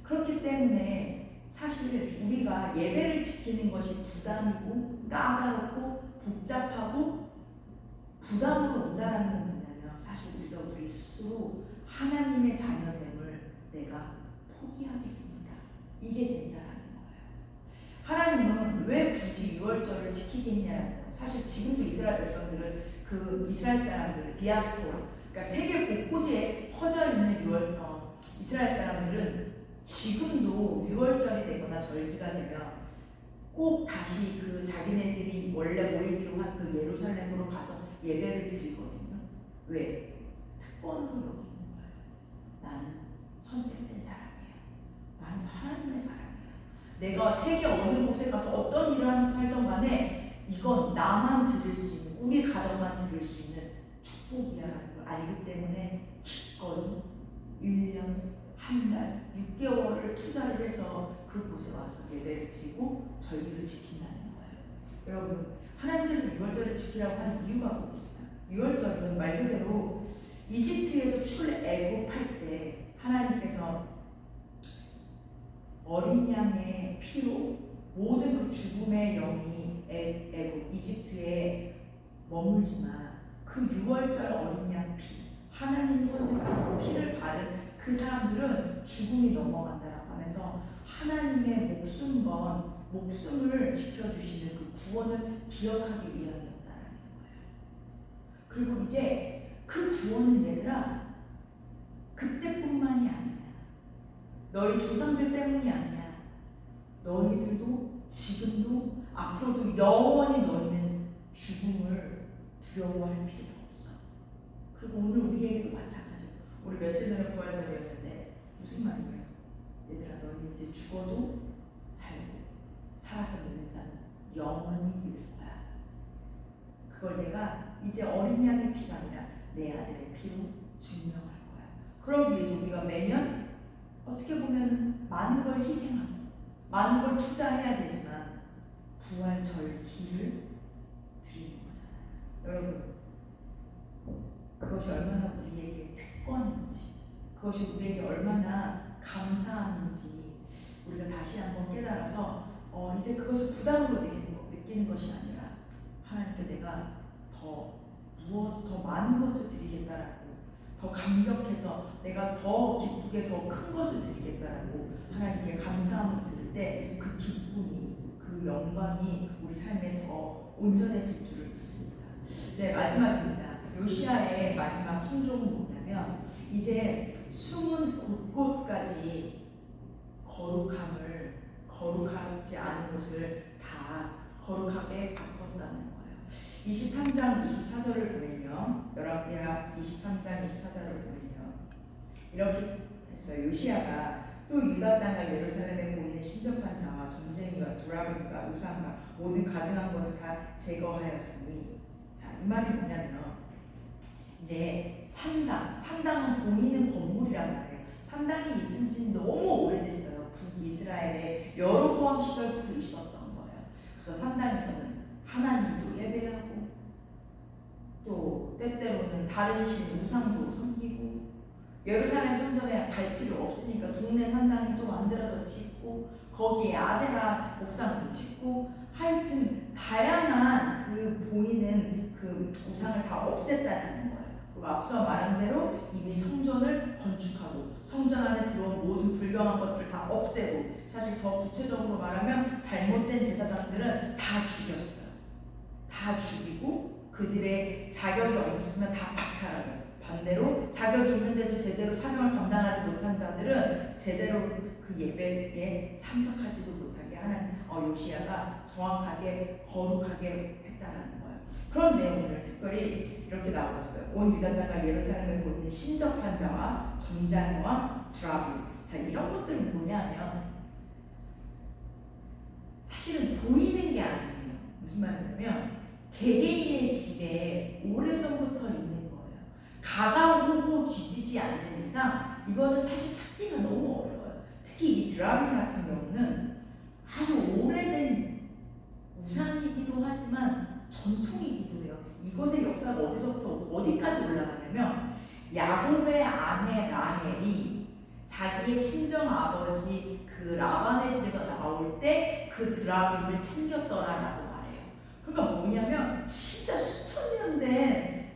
Speaker 1: 그렇기 때문에 사실 우리가 예배를 지키는 것이 부담이고 까다롭고 복잡하고 부담으로 온다는 건 뭐냐면 사실 우리가 우리 스스로 하나님의 자녀됨을 내가 포기하겠습니다. 이게 된다라는 거예요. 하나님은 왜 굳이 유월절을 지키겠냐라는 거예요. 사실 지금도 이스라엘 백성들은 그 이스라엘 사람들은 디아스포라, 그러니까 세계 곳곳에 퍼져 있는 이스라엘 사람들은 지금도 유월절이 되거나 절기가 되면 꼭 다시 그 자기네들이 원래 모이기로 한 그 예루살렘으로 가서 예배를 드리거든요. 왜? 특권으로 여기는 거예요. 나는 선택된 사람이에요. 나는 하나님의 사람이에요. 내가 세계 어느 곳에 가서 어떤 일을 하면서 살던 간에 이건 나만 드릴 수 있는, 우리 가정만 드릴 수 있는 축복이야라는 걸 알기 때문에 기꺼이 1년, 한 달, 6개월을 투자를 해서 그곳에 와서 예배를 드리고 절기를 지킨다는 거예요. 여러분, 하나님께서 유월절을 지키라고 하는 이유가 뭐겠어요? 유월절은 말 그대로 이집트에서 출애굽할 때 하나님께서 어린 양의 피로 모든 그 죽음의 영이 애굽 이집트에 머물지만 그 유월절 어린 양 피, 하나님이 선택한 그 피를 바른 그 사람들은 죽음이 넘어간다라고 하면서 하나님의 목숨을 지켜주시는 그 구원을 기억하기 위함이었다라는 거예요. 그리고 이제 그 구원은 얘들아 그때뿐만이 아니야. 너희 조상들 때문이 아니야. 너희들도 지금도 앞으로도 영원히 너희는 죽음을 두려워할 필요가 없어. 그리고 오늘 우리에게도 마찬가지야. 우리 며칠 전에 부활절이었는데 무슨 말이에요? 얘들아 너희는 이제 죽어도 살고 살아서 믿는 자는 영원히 믿을 거야. 그걸 내가 이제 어린 양의 피가 아니라 내 아들의 피로 증명할 거야. 그러기 위해서 우리가 매년 어떻게 보면 많은 걸 희생하고 많은 걸 투자해야 되지만 부활절기를 드리는 거잖아요. 여러분, 그것이 얼마나 우리에게 특권인지, 그것이 우리에게 얼마나 감사함인지 우리가 다시 한번 깨달아서 이제 그것을 부담으로 느끼는 것이 아니라 하나님께 내가 더 많은 것을 드리겠다라고, 더 감격해서 내가 더 기쁘게 더 큰 것을 드리겠다라고 하나님께 감사함을 드릴 때 그 기쁨이, 그 영광이 우리 삶에 더 온전해질 줄을 믿습니다. 네, 마지막입니다. 요시야의 마지막 순종은 뭐냐면 이제 숨은 곳곳까지 거룩하지 않은 곳을 다 거룩하게 바꿨다는 거예요. 23장 24절을 보면요. 열왕기하 23장 24절을 보면요. 이렇게 했어요. 요시야가 또 유다 땅과 예루살렘에 보이는 신접한 자와 점쟁이와 두라비과 우상과 모든 가증한 것을 다 제거하였으니, 자, 이 말이 뭐냐면 이제 산당은 보이는 건물이란 말이에요. 산당이 있은 지 너무 오래됐어요. 북이스라엘의 여로보암 시절부터 있었던 거예요. 그래서 산당에서는 하나님도 예배하고 또 때때로는 다른 신 우상도 섬기고, 예루살렘 성전에 갈 필요 없으니까 동네 산당이 또 만들어서 짓고 거기에 아세라 목상도 짓고, 하여튼 다양한 그 보이는 그 우상을 다 없앴다는 거예요. 그리고 앞서 말한 대로 이미 성전을 건축하고 성전 안에 들어온 모든 불경한 것들을 다 없애고, 사실 더 구체적으로 말하면 잘못된 제사장들은 다 죽였어요. 다 죽이고 그들의 자격이 없으면 다 박탈하고, 반대로 자격이 있는데도 제대로 사명을 감당하지 못한 자들은 제대로 그 예배에 참석하지도 못하게 하는 요시야가 정확하게 거룩하게 했다는 거예요. 그런데 오늘 특별히 이렇게 나오고 있어요. 온 유다 땅과 예루살렘에 보이는 신접한 자와 점장과 드라비. 자, 이런 것들은 뭐냐면 사실은 보이는 게 아니에요. 무슨 말이냐면 개개인의 집에 오래전부터 있는 거예요. 가가오고 뒤지지 않는 이상 이거는 사실 찾기가 너무 어려워요. 특히 이 드라비 같은 경우는 아주 오래된 우상이기도 하지만 전통이기도 해요. 이것의 역사가 어디서부터 어디까지 올라가냐면, 야곱의 아내 라헬이 자기의 친정 아버지 그 라반의 집에서 나올 때 그 드라빔을 챙겼더라라고 말해요. 그러니까 뭐냐면 진짜 수천 년 된,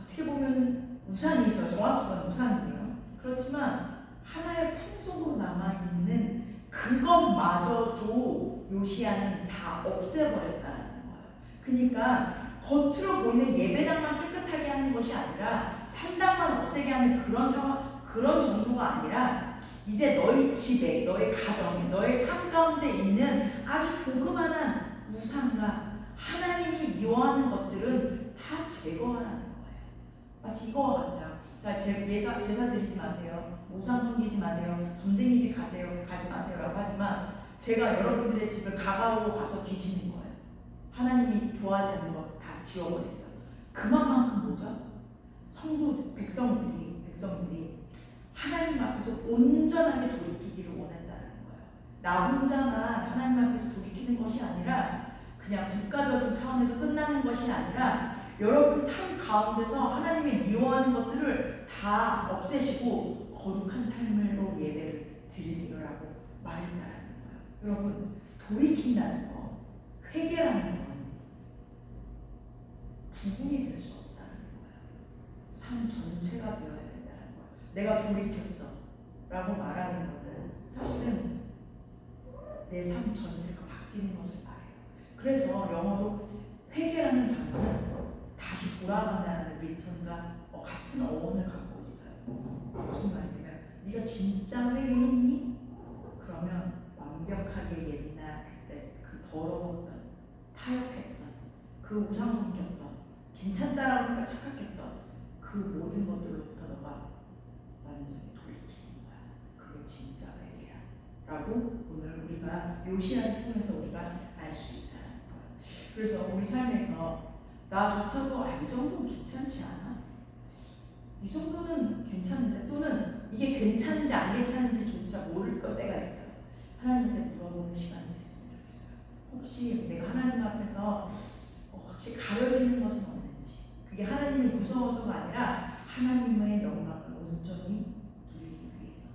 Speaker 1: 어떻게 보면은 우상이죠. 정확히 그건 우상이에요. 그렇지만 하나의 풍속으로 남아있는 그것마저도 요시야는 다 없애버렸다는 거예요. 그러니까 겉으로 보이는 예배당만 깨끗하게 하는 것이 아니라 산당만 없애게 하는 그런 상황, 그런 정도가 아니라 이제 너희 집에, 너희 가정에, 너희 삶 가운데 있는 아주 조그마한 우상과 하나님이 미워하는 것들은 다 제거하라는 거예요. 마치 이거와 같아요. 자, 제사 드리지 마세요. 우상 섬기지 마세요. 점쟁이 집 가지 마세요 라고 하지만 제가 여러분들의 집을 가가오고 가서 뒤지는 거예요. 하나님이 좋아하지 않는 것 다 지워버렸어요. 그만큼 뭐죠? 성도들, 백성들이 하나님 앞에서 온전하게 돌이키기를 원한다는 거예요. 나 혼자만 하나님 앞에서 돌이키는 것이 아니라, 그냥 국가적인 차원에서 끝나는 것이 아니라, 여러분 삶 가운데서 하나님이 미워하는 것들을 다 없애시고 거룩한 삶으로 예배를 드리세요라고 말했다는 거예요. 여러분, 돌이킨다는 거, 회개라는 건 부분이 될 수 없다는 거예요. 삶 전체가 되어야 된다는 거예요. 내가 돌이켰어 라고 말하는 거는 사실은 내 삶 전체가 바뀌는 것을 말해요. 그래서 영어로 회개라는 단어는 다시 돌아간다는 리턴과 같은 어원을 갖고 있어요. 무슨 말이냐면 네가 진짜 회개했니? 그러면 완벽하게 옛날에 그 더러웠던, 타협했던, 그 우상 섬겼던, 괜찮다라고 착각했던 그 모든 것들로부터 너가 완전히 돌이키는 거야. 그게 진짜 회개야 라고 오늘 우리가 요시야를 통해서 우리가 알 수 있다는 거예요. 그래서 우리 삶에서 나조차도 이 정도는 괜찮지 않아? 이 정도는 괜찮은데, 또는 이게 괜찮은지 안 괜찮은지조차 모를 때가 있어요. 하나님한테 물어보는 시간이 됐으면 좋겠어요. 혹시 내가 하나님 앞에서 혹시 가려지는 것은 없는지, 그게 하나님이 무서워서가 아니라 하나님의 영광을 온전히 누리기 위해서.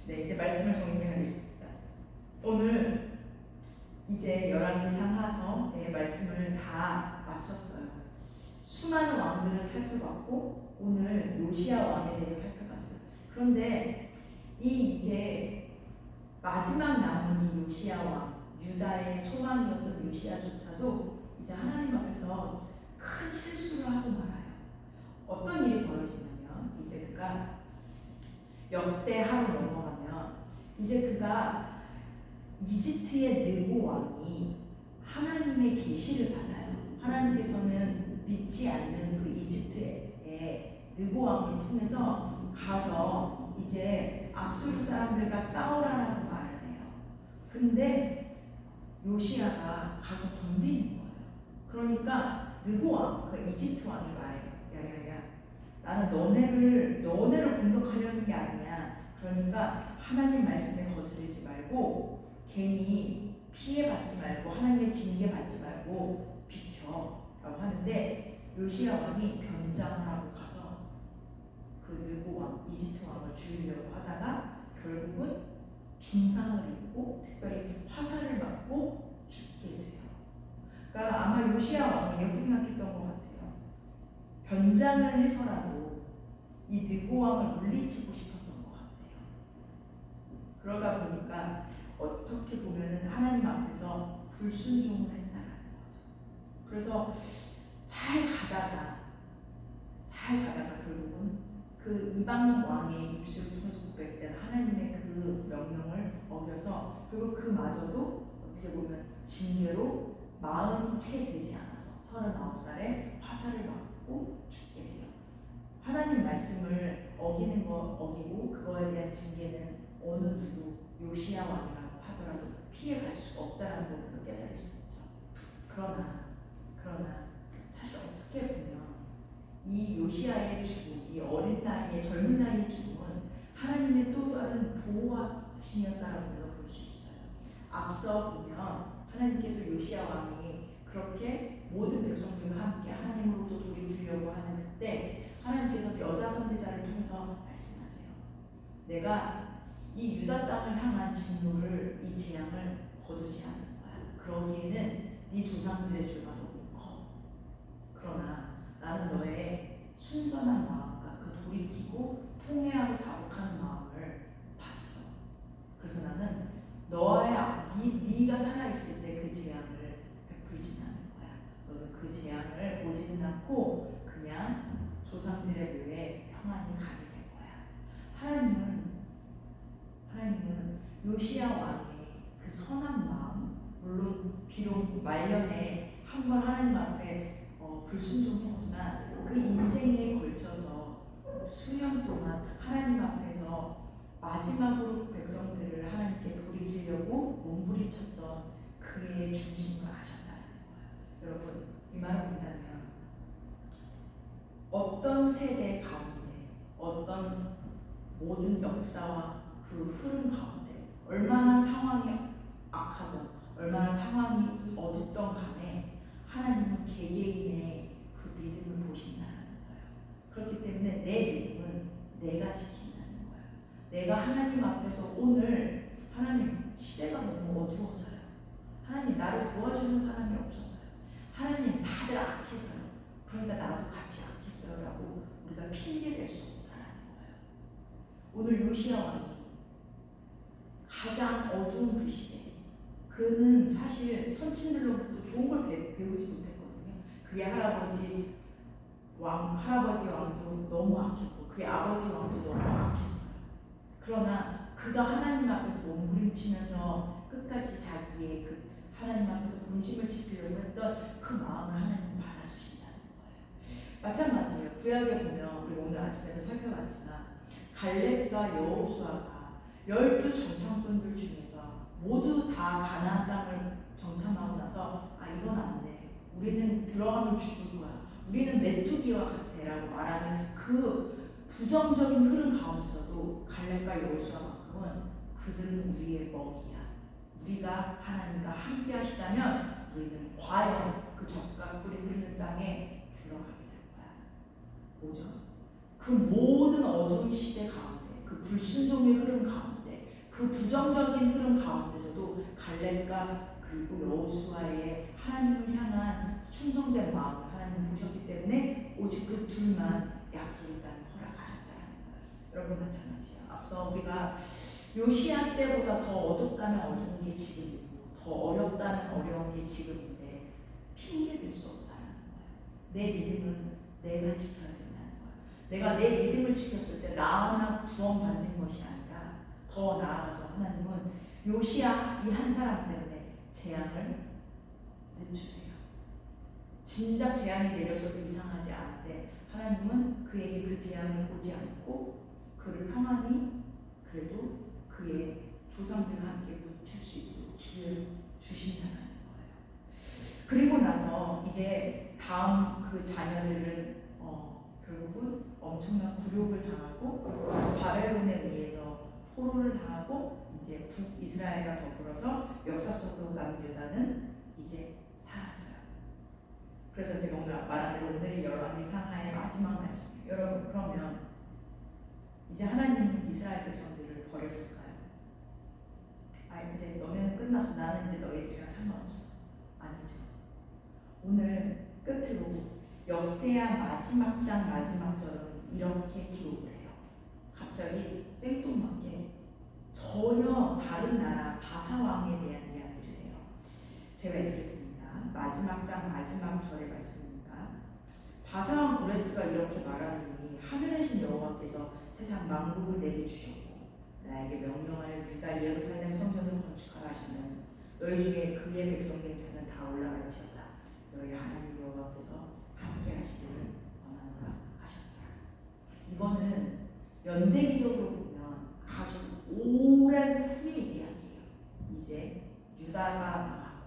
Speaker 1: 네, 이제 말씀을 정리하겠습니다. 오늘 이제 열왕기 상하서의 말씀을 다 마쳤어요. 수많은 왕들을 살펴봤고 오늘 요시야 왕에 대해서 살펴봤어요. 그런데 이제 마지막 남은 이 요시야 왕, 유다의 소망이었던 요시야조차도 이제 하나님 앞에서 큰 실수를 하고 말아요. 어떤 일이 벌어지냐면, 이제 그가 역대하로 넘어가면 이제 그가 이집트의 느고 왕이 하나님의 계시를 받아요. 하나님께서는 믿지 않는 그 이집트의 느고 왕을 통해서 가서 이제 아수르 사람들과 싸우라라고 말을 해요. 근데 요시야가 가서 덤비는 거예요. 그러니까 느고 왕, 그 이집트 왕이 말해요. 야야야, 나는 너네를 공격하려는 게 아니야. 그러니까 하나님 말씀에 거스르지 말고 괜히 피해받지 말고 하나님의 징계 받지 말고 비켜라고 하는데 요시야 왕이 변장을 하고 가서 그 느고 왕, 이집트 왕을 죽이려고 하다가 결국은 중상을 입고 특별히 화살을 맞고 죽게 돼요. 그러니까 아마 요시야 왕이 이렇게 생각했던 것 같아요. 변장을 해서라도 이 느고 왕을 물리치고 싶었던 것 같아요. 그러다 보니까 어떻게 보면은 하나님 앞에서 불순종을 했다라는 거죠. 그래서 잘 가다가 결국은 그 이방 왕의 입술을 통해서 고백된 하나님의 그 명령을 어겨서 결국 그마저도 어떻게 보면 징계로 마흔이 채 되지 않아서 39살에 화살을 맞고 죽게 돼요. 하나님 말씀을 어기는 거 어기고 그거에 대한 징계는 어느 누구 요시야 왕이라고 하더라도 피해갈 수 없다는 부분을 깨달을 수 있죠. 그러나 사실 어떻게 보면 이 요시야의 죽음, 이 어린 나이에 젊은 나이의 죽음은 하나님의 또 다른 보호하심이었다라고 우리가 볼 수 있어요. 앞서 보면 하나님께서 요시야 왕이 그렇게 모든 백성들과 함께 하나님으로부터 돌이키려고 하는 그때 하나님께서 여자 선지자를 통해서 말씀하세요. 내가 이 유다 땅을 향한 진노를, 이 재앙을 거두지 않을 거야. 그러기에는 네 조상들의 죄가 너무 커. 그러나 나는 너의 순전한 마음과 그 돌이키고 통회하고 자복하는 마음을 봤어. 그래서 나는 네가 살아있을 때 그 재앙을 베풀지는 않을 거야. 너는 그 재앙을 보지는 않고 그냥 조상들의 묘에 평안히 가게 될 거야. 하나님은 요시야 왕의 그 선한 마음, 물론 비록 말년에 한 번 하나님 앞에 불순종했지만 그 인생에 걸쳐서 수년 동안 하나님 앞에서 마지막으로 백성들을 하나님께 돌이키려고 몸부림쳤던 그의 중심을 아셨다는 거예요. 여러분, 이 말을 보면 어떤 세대 가운데, 어떤 모든 역사와 그 흐름 가운데 얼마나 상황이 악하던, 얼마나 상황이 어둡던 간에 하나님은 개개인의 그 믿음을 보신다는 거예요. 그렇기 때문에 내 믿음은 내가 지킨다는 거예요. 내가 하나님 앞에서 오늘 하나님 시대가 너무 어두워서요. 하나님 나를 도와주는 사람이 없어서요. 하나님 다들 악해서요. 그러니까 나도 같이 악했어요 라고 우리가 핑계댈 수 없다는 거예요. 오늘 요시야 왕이 가장 어두운 그 시대, 그는 사실 선친들로부터 좋은 걸 배우지 못했거든요. 그의 할아버지 왕도 너무 악했고 그의 아버지 왕도 너무 악했어요. 그러나 그가 하나님 앞에서 몸부림치면서 끝까지 자기의 그 하나님 앞에서 본심을 지키려고 했던 그 마음을 하나님 받아주신다는 거예요. 마찬가지예요. 구약에 보면 우리 오늘 아침에도 살펴봤지만 갈렙과 여호수아가 12정탐꾼들 중에서 모두 다 가나안 땅을 정탐하고 나서 이건 안 돼. 우리는 들어가면 죽을 거야. 우리는 메뚜기와 같아라고 말하는 그 부정적인 흐름 가운데서도 갈렙과 여호수아만큼은 그들은 우리의 먹이야. 우리가 하나님과 함께 하시다면 우리는 과연 그 적과 꿀이 흐르는 땅에 들어가게 될 거야. 뭐죠? 그 모든 어두운 시대 가운데, 그 불순종의 흐름 가운데, 그 부정적인 흐름 가운데서도 갈렙과 그리고 여호수아의 하나님을 향한 충성된 마음을 하나님 보셨기 때문에 오직 그 둘만 약속의 땅에 허락하셨다는 거예요. 여러분 마찬가지예요. 앞서 우리가 요시야 때보다 더 어둡다면 어두운 게 지금이고 더 어렵다면 어려운 게 지금인데 핑계댈 수 없다는 거예요. 내 믿음은 내가 지켜야 된다는 거예요. 내가 내 믿음을 지켰을 때 나 하나 구원받는 것이 아니라 더 나아가서 하나님은 요시야 이 한 사람 때문에 재앙을 늦추세요. 진작 재앙이 내려서도 이상하지 않은데 하나님은 그에게 그 재앙을 보지 않고 그를 평안히 그래도 그의 조상들과 함께 묻힐 수 있도록 기회를 주신다는 거예요. 그리고 나서 이제 다음 그 자녀들은 결국은 엄청난 굴욕을 당하고 바벨론에 의해서 포로를 당하고 이제 북이스라엘과 더불어서 역사 속으로 남유다는 이제 사라져요. 그래서 제가 오늘 말한 대로 오늘이 열왕기 상하의 마지막 말씀이에요. 여러분 그러면 이제 하나님은 이스라엘 백성들을 버렸을까요? 이제 너네는 끝났어. 나는 이제 너희들이랑 상관없어. 아니죠. 오늘 끝으로 역대하 마지막 장 마지막 절은 이렇게 기록을 해요. 갑자기 생뚱맞게 전혀 다른 나라 바사왕에 대한 이야기를 해요. 제가 읽겠습니다. 마지막 장 마지막 절의 말씀입니다. 바사왕 고레스가 이렇게 말하노니 하늘에 신 여호와께서 세상 만국을 내게 주셨고 나에게 명령하여 유다 예루살렘 성전을 건축하라 하시면 너희 중에 그의 백성된 자는 다 올라갈지어다. 너희 하나님 여호와께서 함께 하시기를 원하노라 하셨다. 이거는 연대기적으로 보면 아주 오랜 후의 이야기예요. 이제 유다가 망하고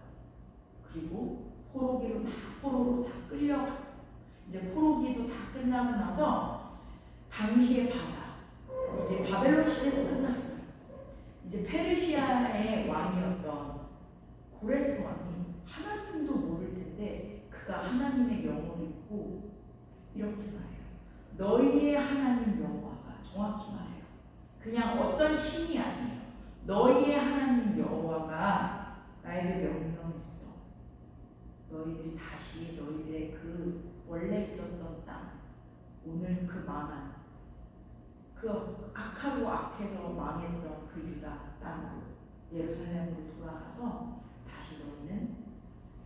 Speaker 1: 그리고 포로로 다 끌려가고 이제 포로기도 다 끝나고 나서 당시의 바사 이제 바벨론 시대도 끝났어요. 이제 페르시아의 왕이었던 고레스 왕이 하나님도 모를 텐데 그가 하나님의 영을 입고 이렇게 말해요. 너희의 하나님 여호와가 정확히 말해요. 그냥 어떤 신이 아니에요. 너희의 하나님 여호와가 나에게 명령했어. 너희들이 다시 너희들의 그 원래 있었던 땅 오늘 그 망한 그 악하고 악해서 망했던 그 유다 땅으로 예루살렘으로 돌아가서 다시 너희는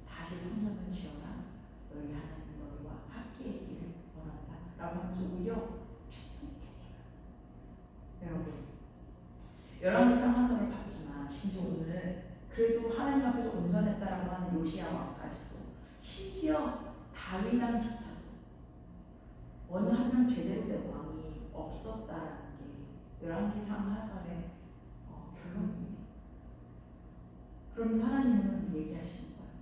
Speaker 1: 다시 성전을 지어라. 너희 하나님 너희와 함께 있기를 원한다. 라고 하면서 오히려 축복해줘요. 여러분 상하선을 봤지만 심지어 오늘 그래도 하나님 앞에서 온전했다라고 하는 요시야 왕까지도 심지어 다윗왕조차도 어느 한 명 제대로 된 왕이 없었다라는 게 열왕기상 하설의 결론이에요. 그러면서 하나님은 얘기하시는 거예요.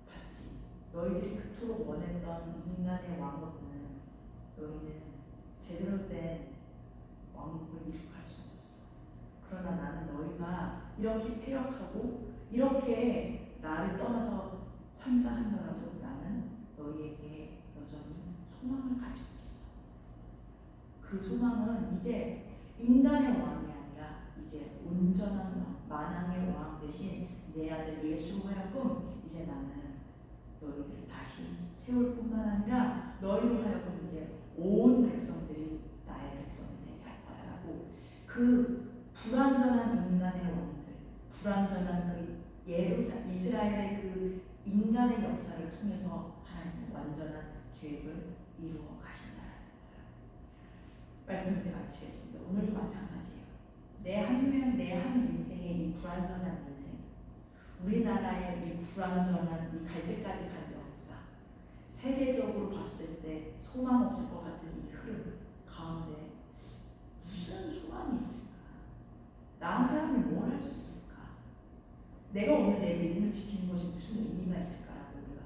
Speaker 1: 봤지? 너희들이 그토록 원했던 인간의 왕국은 너희는 제대로 된 왕국을 이룩할 수 없어. 그러나 나는 너희가 이렇게 패역하고 이렇게 나를 떠나서 산다 하더라도 나는 너희에게 여전히 소망을 가지고 있어. 그 소망은 이제 인간의 왕이 아니라 이제 온전한 왕, 만왕의 왕 대신 내 아들 예수로 하여금 이제 나는 너희들을 다시 세울 뿐만 아니라 너희로 하여금 이제 온 백성들이 나의 백성이 되게 할 거야 라고 그 불완전한 인간의 왕들, 불완전한 그 이스라엘의 그 인간의 역사를 통해서 하나님은 완전한 계획을 이루어 가신다는 거예요. 말씀을 마치겠습니다. 오늘도 마찬가지예요. 내 한 인생의 이 불완전한 인생, 우리나라의 이 불완전한 이 갈 때까지 간 역사, 세계적으로 봤을 때 소망 없을 것 같은 이 흐름 가운데 무슨 소망이 있을까? 나 한 사람이 뭘 할 수 있을까? 내가 오늘 내 믿음을 지키는 것이 무슨 의미가 있을까라고 우리가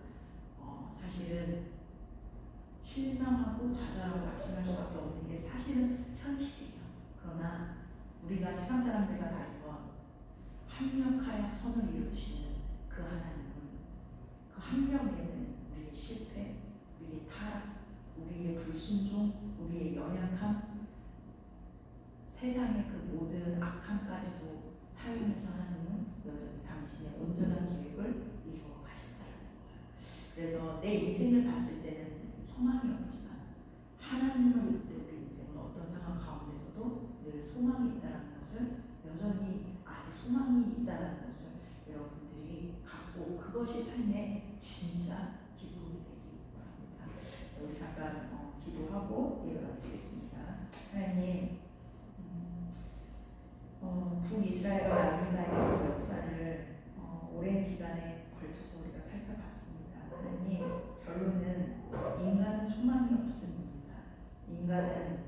Speaker 1: 사실은 실망하고 좌절하고 낙심할 수밖에 없는 게 사실은 현실이에요. 그러나 우리가 세상 사람들과 다른 건 합력하여 선을 이루시는 그 하나님은 그 합력에는 우리의 실패, 우리의 타락, 우리의 불순종, 우리의 연약함, 세상의 그 모든 악함까지도 사용해서 하나님은 여전히 당신의 온전한 계획을 이루어 가신다는 거예요. 그래서 내 인생을 봤을 때는 소망이 없지만 하나님을 믿을 때 우리 인생은 어떤 상황 가운데서도 늘 소망이 있다는 것을 여전히 아직 소망이 있다는 것을 여러분들이 갖고 그것이 삶의 진짜 기쁨이 되기 바랍니다. 우리 잠깐 기도하고 예배 마치겠습니다. 하나님 북이스라엘과 남유다의 그 역사를 오랜 기간에 걸쳐서 우리가 살펴봤습니다. 하나님 결론은 인간은 소망이 없습니다. 인간은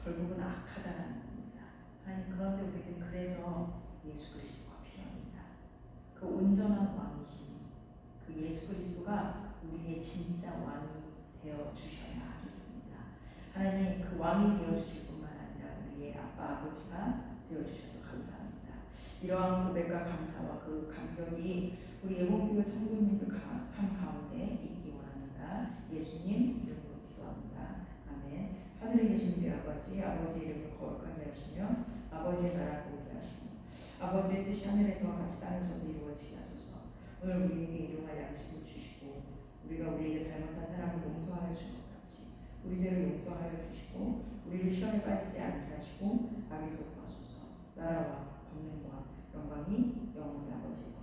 Speaker 1: 결국은 악하다는 겁니다. 하나님, 그런데 우리는 그래서 예수 그리스도가 필요합니다. 그 온전한 왕이신 그 예수 그리스도가 우리의 진짜 왕이 되어 주셔야 하겠습니다. 하나님, 그 왕이 되어 주실 뿐만 아니라 우리의 아빠 아버지가 되어 주셔서 감사합니다. 이러한 고백과 감사와 그 감격이 우리 예복교회 성도님들 삶 가운데 있기 원합니다. 예수님 이름으로 기도합니다. 아멘. 하늘에 계신 우리 아버지, 아버지의 이름을 거룩하게 하시며 아버지의 나라가 오게 하시고 아버지의 뜻이 하늘에서와 같이 땅에서도 이루어지게 하소서. 오늘 우리에게 일용할 양식을 주시고 우리가 우리에게 잘못한 사람을 용서하여 준 것 같이 우리 죄를 용서하여 주시고 우리를 시험에 빠지지 않게 하시고 악에서 구하소서. 나라와 권능과 영광이 영원히 아버지